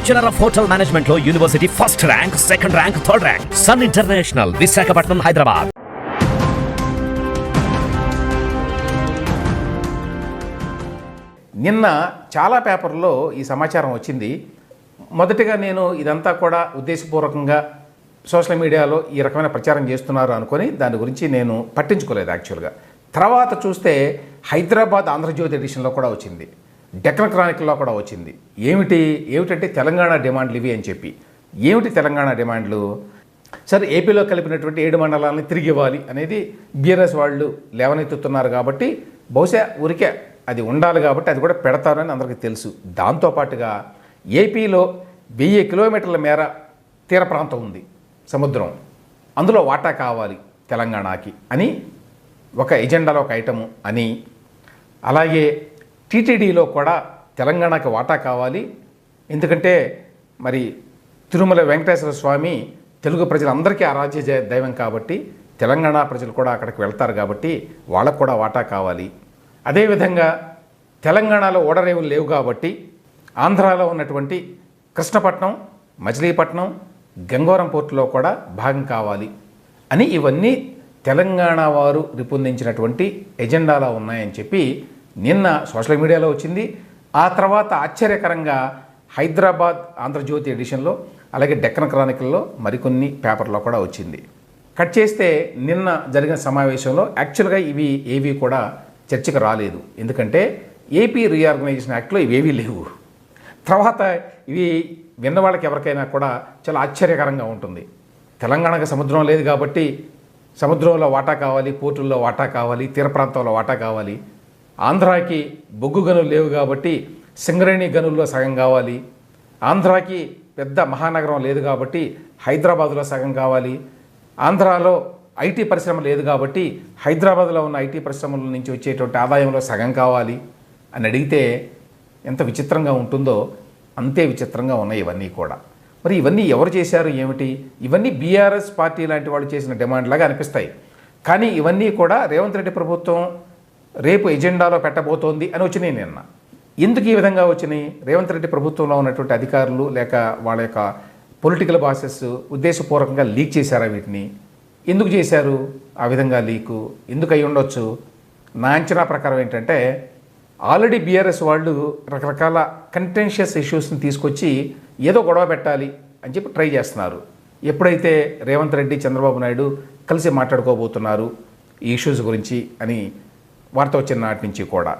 Bachelor of hotel management లో university first rank, second rank, third rank. Sun International, Visakhapatnam, Hyderabad. నిన్న చాలా పేపర్లో ఈ సమాచారం వచ్చింది. మొదటిగా నేను ఇదంతా కూడా ఉద్దేశపూర్వకంగా సోషల్ మీడియాలో ఈ రకమైన ప్రచారం చేస్తున్నారు అనుకొని దాని గురించి నేను పట్టించుకోలేదు యాక్చువల్గా. తర్వాత చూస్తే హైదరాబాద్ ఆంధ్రజ్యోతి ఎడిషన్లో కూడా వచ్చింది, డెక్కన్ క్రానికల్లో కూడా వచ్చింది. ఏమిటంటే తెలంగాణ డిమాండ్లు ఇవి అని చెప్పి. ఏమిటి తెలంగాణ డిమాండ్లు? సరే, ఏపీలో కలిపినటువంటి 7 మండలాలని తిరిగి ఇవ్వాలి అనేది బీఆర్ఎస్ వాళ్ళు లేవనెత్తుతున్నారు కాబట్టి బహుశా ఊరికే అది ఉండాలి కాబట్టి అది కూడా పెడతారని అందరికీ తెలుసు. దాంతోపాటుగా ఏపీలో 1000 కిలోమీటర్ల మేర తీర ప్రాంతం ఉంది, సముద్రం, అందులో వాటా కావాలి తెలంగాణకి అని ఒక ఎజెండాలో ఒక ఐటము అని, అలాగే టీటీడీలో కూడా తెలంగాణకి వాటా కావాలి, ఎందుకంటే మరి తిరుమల వెంకటేశ్వర స్వామి తెలుగు ప్రజలందరికీ ఆరాధ్య దైవం కాబట్టి తెలంగాణ ప్రజలు కూడా అక్కడికి వెళ్తారు కాబట్టి వాళ్ళకు కూడా వాటా కావాలి. అదేవిధంగా తెలంగాణలో ఓడరేవులు లేవు కాబట్టి ఆంధ్రాలో ఉన్నటువంటి కృష్ణపట్నం, మచిలీపట్నం, గంగవరం పోర్టులో కూడా భాగం కావాలి అని ఇవన్నీ తెలంగాణ వారు రూపొందించినటువంటి ఎజెండాలో ఉన్నాయని చెప్పి నిన్న సోషల్ మీడియాలో వచ్చింది. ఆ తర్వాత ఆశ్చర్యకరంగా హైదరాబాద్ ఆంధ్రజ్యోతి ఎడిషన్లో, అలాగే డెక్కన్ క్రానికల్లో, మరికొన్ని పేపర్లో కూడా వచ్చింది. కట్ చేస్తే నిన్న జరిగిన సమావేశంలో యాక్చువల్గా ఇవి ఏవి కూడా చర్చకు రాలేదు. ఎందుకంటే ఏపీ రీఆర్గనైజేషన్ యాక్ట్లో ఇవేవీ లేవు. తర్వాత ఇవి విన్న వాళ్ళకి ఎవరికైనా కూడా చాలా ఆశ్చర్యకరంగా ఉంటుంది. తెలంగాణకు సముద్రం లేదు కాబట్టి సముద్రంలో వాటా కావాలి, పోర్టుల్లో వాటా కావాలి, తీర ప్రాంతంలో వాటా కావాలి. ఆంధ్రాకి బొగ్గు గనులు లేవు కాబట్టి సింగరేణి గనుల్లో సగం కావాలి. ఆంధ్రాకి పెద్ద మహానగరం లేదు కాబట్టి హైదరాబాదులో సగం కావాలి. ఆంధ్రాలో ఐటీ పరిశ్రమ లేదు కాబట్టి హైదరాబాద్లో ఉన్న ఐటీ పరిశ్రమల నుంచి వచ్చేటువంటి ఆదాయంలో సగం కావాలి అని అడిగితే ఎంత విచిత్రంగా ఉంటుందో అంతే విచిత్రంగా ఉన్నాయి ఇవన్నీ కూడా. మరి ఇవన్నీ ఎవరు చేశారు ఏమిటి? ఇవన్నీ బీఆర్ఎస్ పార్టీ లాంటి వాళ్ళు చేసిన డిమాండ్లాగా అనిపిస్తాయి. కానీ ఇవన్నీ కూడా రేవంత్ రెడ్డి ప్రభుత్వం రేపు ఎజెండాలో పెట్టబోతోంది అని వచ్చినాయి నిన్న. ఎందుకు ఈ విధంగా వచ్చినాయి? రేవంత్ రెడ్డి ప్రభుత్వంలో ఉన్నటువంటి అధికారులు లేక వాళ్ళ యొక్క పొలిటికల్ బాసెస్ ఉద్దేశపూర్వకంగా లీక్ చేశారా వీటిని? ఎందుకు చేశారు ఆ విధంగా లీకు? ఎందుకు అయి ఉండొచ్చు? నా అంచనా ప్రకారం ఏంటంటే ఆల్రెడీ బీఆర్ఎస్ వాళ్ళు రకరకాల కంటెన్షియస్ ఇష్యూస్ని తీసుకొచ్చి ఏదో గొడవ పెట్టాలి అని చెప్పి ట్రై చేస్తున్నారు. ఎప్పుడైతే రేవంత్ రెడ్డి, చంద్రబాబు నాయుడు కలిసి మాట్లాడుకోబోతున్నారు ఈ ఇష్యూస్ గురించి అని వార్త వచ్చిన నాటి నుంచి కూడా,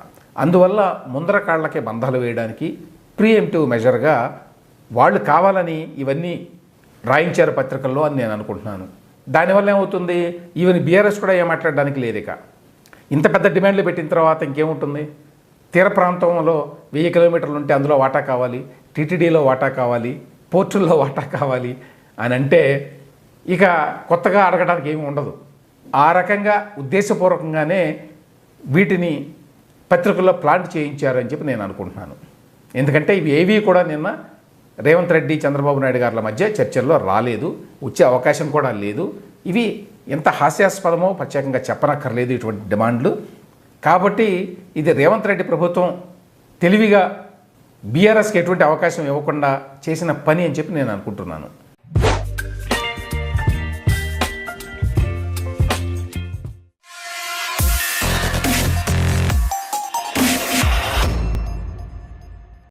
అందువల్ల ముందర కాళ్ళకే బంధాలు వేయడానికి ప్రీఎంప్టివ్ మెజర్గా వాళ్ళు కావాలని ఇవన్నీ రాయించారు పత్రికల్లో అని నేను అనుకుంటున్నాను. దానివల్ల ఏమవుతుంది, ఈవెన్ బీఆర్ఎస్ కూడా ఏం మాట్లాడడానికి లేదు. ఇక ఇంత పెద్ద డిమాండ్లు పెట్టిన తర్వాత ఇంకేముంటుంది? తీర ప్రాంతంలో 1000 కిలోమీటర్లు ఉంటే అందులో వాటా కావాలి, టీటీడీలో వాటా కావాలి, పోర్టుల్లో వాటా కావాలి అని అంటే ఇక కొత్తగా అడగడానికి ఏమి ఉండదు. ఆ రకంగా ఉద్దేశపూర్వకంగానే వీటిని పత్రికల్లో ప్లాంట్ చేయించారని చెప్పి నేను అనుకుంటున్నాను. ఎందుకంటే ఇవి ఏవి కూడా నిన్న రేవంత్ రెడ్డి, చంద్రబాబు నాయుడు గారుల మధ్య చర్చల్లో రాలేదు, వచ్చే అవకాశం కూడా లేదు. ఇవి ఎంత హాస్యాస్పదమో ప్రత్యేకంగా చెప్పనక్కర్లేదు ఇటువంటి డిమాండ్లు. కాబట్టి ఇది రేవంత్ రెడ్డి ప్రభుత్వం తెలివిగా బీఆర్ఎస్కి ఎటువంటి అవకాశం ఇవ్వకుండా చేసిన పని అని చెప్పి నేను అనుకుంటున్నాను.